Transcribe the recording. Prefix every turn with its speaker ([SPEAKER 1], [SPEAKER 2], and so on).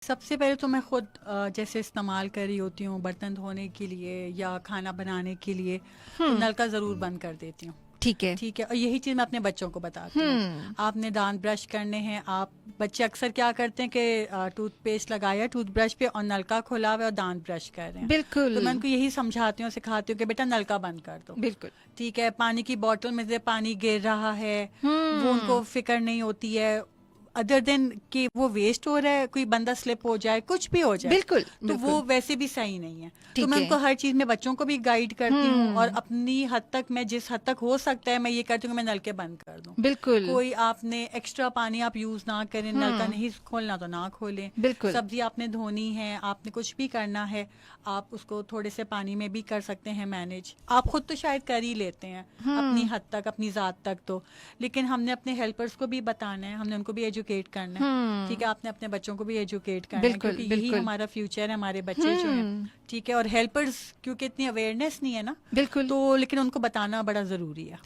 [SPEAKER 1] सबसे पहले तो मैं खुद जैसे इस्तेमाल कर रही होती हूँ बर्तन धोने के लिए या खाना बनाने के लिए, तो नल का ज़रूर बंद कर देती हूँ।
[SPEAKER 2] ठीक है।
[SPEAKER 1] ठीक है, और यही चीज़ मैं अपने बच्चों को बताती हूँ। आपने दांत ब्रश करने हैं, आप बच्चे अक्सर क्या करते हैं कि टूथपेस्ट लगाया टूथब्रश पे और नलका खुला हुआ है और दांत ब्रश कर रहे हैं।
[SPEAKER 2] बिल्कुल
[SPEAKER 1] तो मैं उनको यही समझाती हूँ, सिखाती हूँ कि बेटा नलका बंद कर दो।
[SPEAKER 2] बिल्कुल।
[SPEAKER 1] ठीक है, पानी की बोतल में से पानी गिर रहा है, वो उनको फिक्र नहीं होती है, अदर देन कि वो वेस्ट हो रहा है, कोई बंदा स्लिप हो जाए, कुछ भी हो जाए,
[SPEAKER 2] बिल्कुल
[SPEAKER 1] तो
[SPEAKER 2] बिल्कुल।
[SPEAKER 1] वो वैसे भी सही नहीं है। तो
[SPEAKER 2] ठीक
[SPEAKER 1] मैं
[SPEAKER 2] है।
[SPEAKER 1] उनको हर चीज में बच्चों को भी गाइड करती हूँ और अपनी हद तक मैं जिस हद तक हो सकता है मैं ये करती हूँ कि मैं नलके बंद कर दूं।
[SPEAKER 2] बिल्कुल
[SPEAKER 1] कोई आपने एक्स्ट्रा पानी आप यूज ना करें, नलका नहीं खोलना तो ना खोलें।
[SPEAKER 2] बिल्कुल।
[SPEAKER 1] सब्जी आपने धोनी है, आपने कुछ भी करना है, आप उसको थोड़े से पानी में भी कर सकते हैं मैनेज। आप खुद तो शायद कर ही लेते हैं अपनी हद तक, अपनी ज़ात तक तो, लेकिन हमने अपने हेल्पर्स को भी बताना है, हमने उनको भी एजुकेट करना है। ठीक है, आपने अपने बच्चों को भी एजुकेट करना है,
[SPEAKER 2] बिल्कुल
[SPEAKER 1] क्योंकि यही
[SPEAKER 2] बिल्कुल।
[SPEAKER 1] हमारा फ्यूचर है, हमारे बच्चे जो हैं। ठीक है, और हेल्पर्स क्योंकि इतनी अवेयरनेस नहीं है ना,
[SPEAKER 2] बिल्कुल।
[SPEAKER 1] तो लेकिन उनको बताना बड़ा ज़रूरी है।